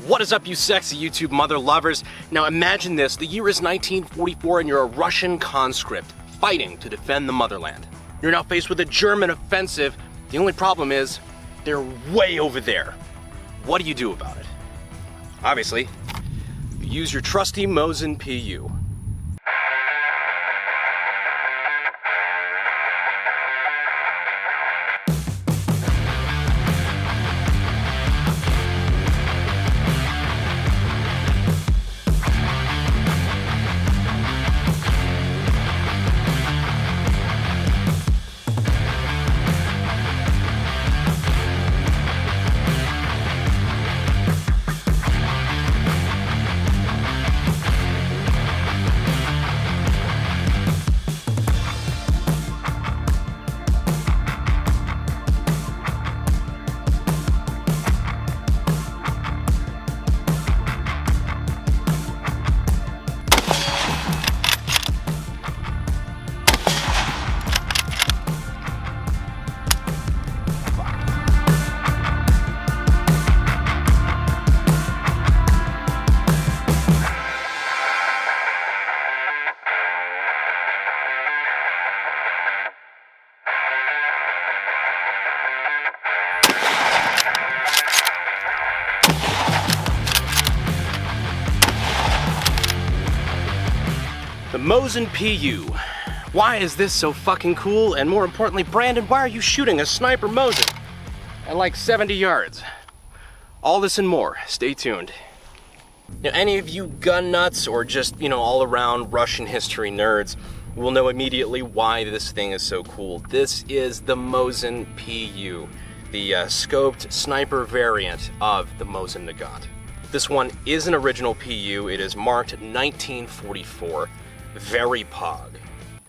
What is up, you sexy YouTube mother lovers? Now imagine this, the year is 1944 and you're a Russian conscript fighting to defend the motherland. You're now faced with a German offensive. The only problem is, they're way over there. What do you do about it? Obviously, you use your trusty Mosin PU. The Mosin PU. Why is this so fucking cool? And more importantly, Brandon, why are you shooting a Sniper Mosin at like 70 yards? All this and more. Stay tuned. Now, any of you gun nuts or just, all around Russian history nerds will know immediately why this thing is so cool. This is the Mosin PU, the scoped sniper variant of the Mosin Nagant. This one is an original PU. It is marked 1944. Very pog.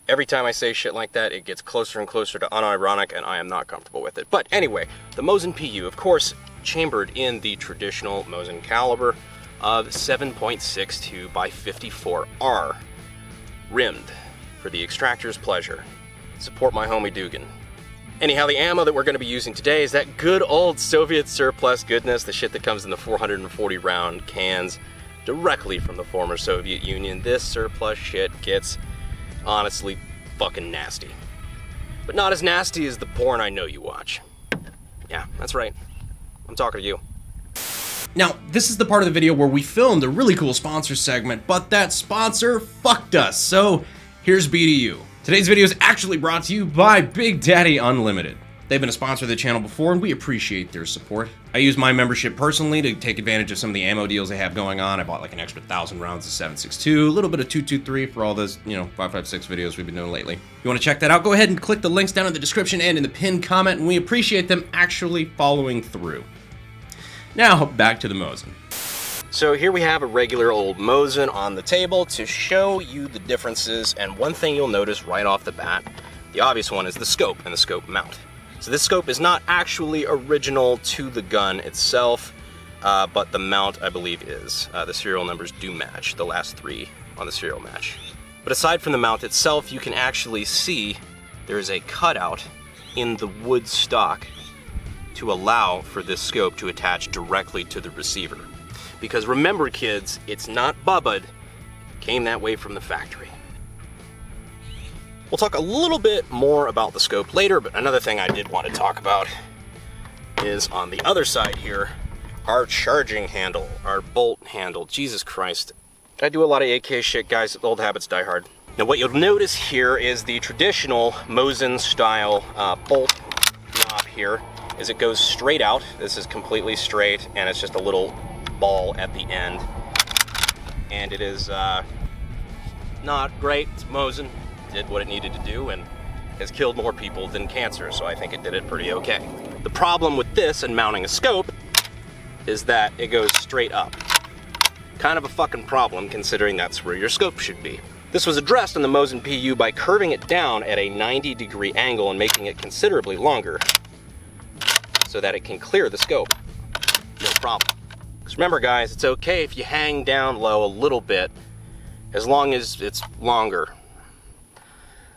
Every time I say shit like that, it gets closer and closer to unironic, and I am not comfortable with it. But anyway, the Mosin PU, of course, chambered in the traditional Mosin caliber of 7.62 by 54R, rimmed for the extractor's pleasure. Support my homie Dugan. Anyhow, the ammo that we're going to be using today is that good old Soviet surplus goodness, the shit that comes in the 440 round cans directly from the former Soviet Union. This surplus shit gets honestly fucking nasty. But not as nasty as the porn I know you watch. Yeah, that's right. I'm talking to you. Now, this is the part of the video where we filmed a really cool sponsor segment, but that sponsor fucked us, so here's BDU. Today's video is actually brought to you by Big Daddy Unlimited. They've been a sponsor of the channel before, and we appreciate their support. I use my membership personally to take advantage of some of the ammo deals they have going on. I bought like an extra 1,000 rounds of 7.62, a little bit of 223 for all those, 5.56 videos we've been doing lately. If you want to check that out, go ahead and click the links down in the description and in the pinned comment, and we appreciate them actually following through. Now, back to the Mosin. So here we have a regular old Mosin on the table to show you the differences, and one thing you'll notice right off the bat, the obvious one, is the scope and the scope mount. So this scope is not actually original to the gun itself, but the mount, I believe, is. The serial numbers do match, the last three on the serial match. But aside from the mount itself, you can actually see there is a cutout in the wood stock to allow for this scope to attach directly to the receiver. Because remember, kids, it's not bubba'd, it came that way from the factory. We'll talk a little bit more about the scope later, but another thing I did want to talk about is on the other side here, our charging handle, our bolt handle. Jesus Christ. I do a lot of AK shit, guys. Old habits die hard. Now what you'll notice here is the traditional Mosin style bolt knob here, is it goes straight out. This is completely straight, and it's just a little ball at the end. And it is not great. It's Mosin. Did what it needed to do and has killed more people than cancer, so I think it did it pretty okay. The problem with this and mounting a scope is that it goes straight up. Kind of a fucking problem considering that's where your scope should be. This was addressed on the Mosin PU by curving it down at a 90-degree angle and making it considerably longer so that it can clear the scope. No problem. Because remember, guys, it's okay if you hang down low a little bit as long as it's longer.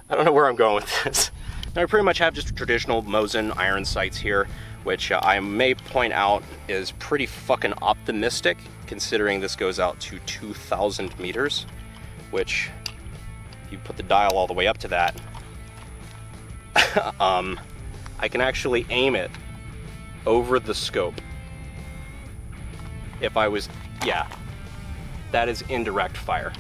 I don't know where I'm going with this. Now, I pretty much have just traditional Mosin iron sights here which I may point out is pretty fucking optimistic, considering this goes out to 2,000 meters, which, if you put the dial all the way up to that, I can actually aim it over the scope. If I was, yeah, that is indirect fire.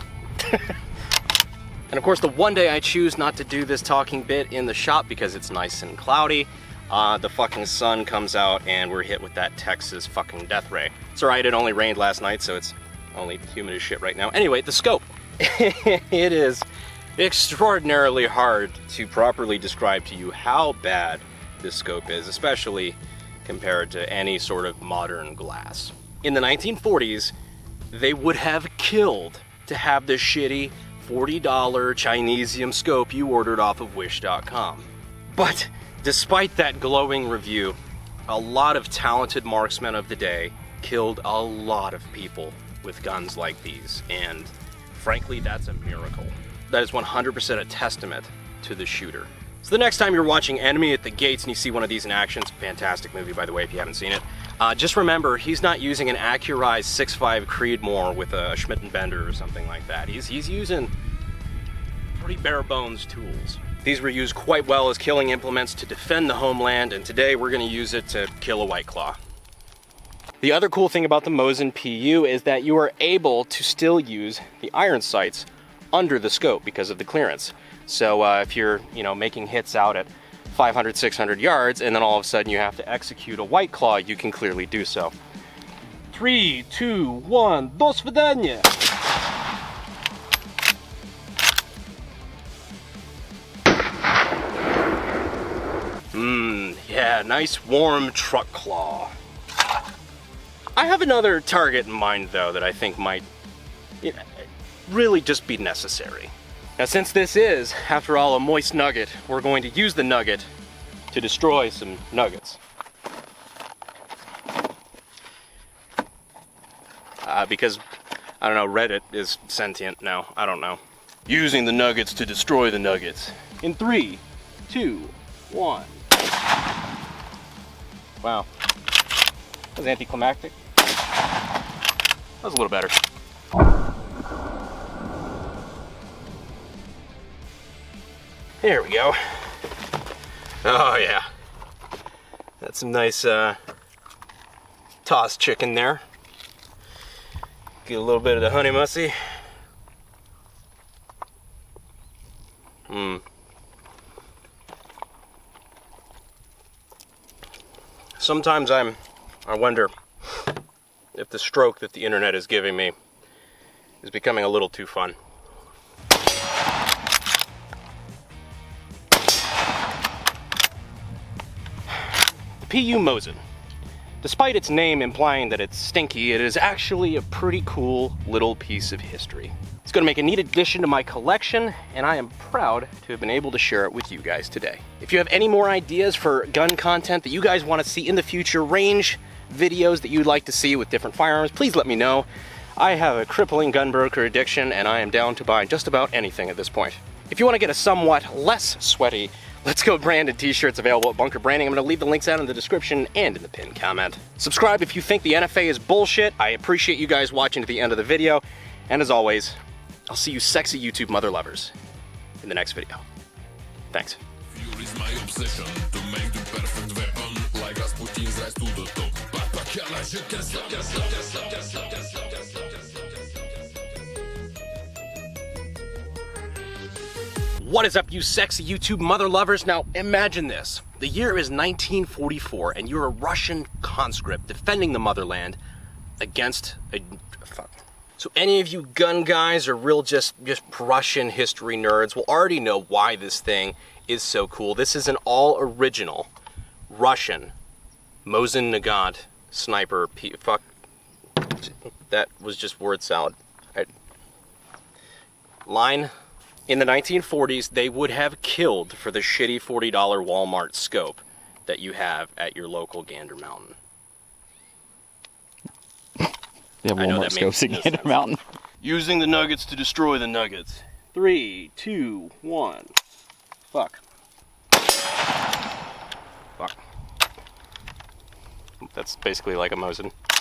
And of course, the one day I choose not to do this talking bit in the shop because it's nice and cloudy, the fucking sun comes out and we're hit with that Texas fucking death ray. It's alright, it only rained last night, so it's only humid as shit right now. Anyway, the scope. It is extraordinarily hard to properly describe to you how bad this scope is, especially compared to any sort of modern glass. In the 1940s, they would have killed to have this shitty $40 Chinesium scope you ordered off of Wish.com. But despite that glowing review, a lot of talented marksmen of the day killed a lot of people with guns like these, and frankly, that's a miracle. That is 100% a testament to the shooter. So the next time you're watching Enemy at the Gates and you see one of these in action, it's a fantastic movie, by the way, if you haven't seen it, just remember, he's not using an Accurized 6.5 Creedmoor with a Schmidt & Bender or something like that. He's using pretty bare bones tools. These were used quite well as killing implements to defend the homeland, and today we're going to use it to kill a White Claw. The other cool thing about the Mosin PU is that you are able to still use the iron sights under the scope because of the clearance. So if you're, making hits out at 500, 600 yards, and then all of a sudden you have to execute a White Claw, you can clearly do so. 3, 2, 1, do svidaniya! Yeah, nice warm truck claw. I have another target in mind, though, that I think might really just be necessary. Now, since this is, after all, a moist nugget, we're going to use the nugget to destroy some nuggets. Because, I don't know, Reddit is sentient now. I don't know. Using the nuggets to destroy the nuggets. In 3, 2, 1. Wow. That was anticlimactic. That was a little better. There we go. Oh yeah. That's some nice tossed chicken there. Get a little bit of the honey mussy. Sometimes I wonder if the stroke that the internet is giving me is becoming a little too fun. The PU Mosin. Despite its name implying that it's stinky, it is actually a pretty cool little piece of history. It's going to make a neat addition to my collection, and I am proud to have been able to share it with you guys today. If you have any more ideas for gun content that you guys want to see in the future, range videos that you'd like to see with different firearms, please let me know. I have a crippling gun broker addiction, and I am down to buy just about anything at this point. If you want to get a somewhat less sweaty Let's Go Brandon t-shirts available at Bunker Branding. I'm going to leave the links out in the description and in the pinned comment. Subscribe if you think the NFA is bullshit. I appreciate you guys watching to the end of the video. And as always, I'll see you sexy YouTube mother lovers in the next video. Thanks. What is up, you sexy YouTube mother lovers? Now, imagine this. The year is 1944, and you're a Russian conscript defending the motherland against a... fuck. So any of you gun guys or real just Russian history nerds will already know why this thing is so cool. This is an all-original Russian Mosin Nagant Sniper fuck. That was just word salad. Line. In the 1940s, they would have killed for the shitty $40 Walmart scope that you have at your local Gander Mountain. They have Walmart scopes at Gander Mountain. Using the nuggets to destroy the nuggets. 3, 2, 1. Fuck. Fuck. That's basically like a Mosin.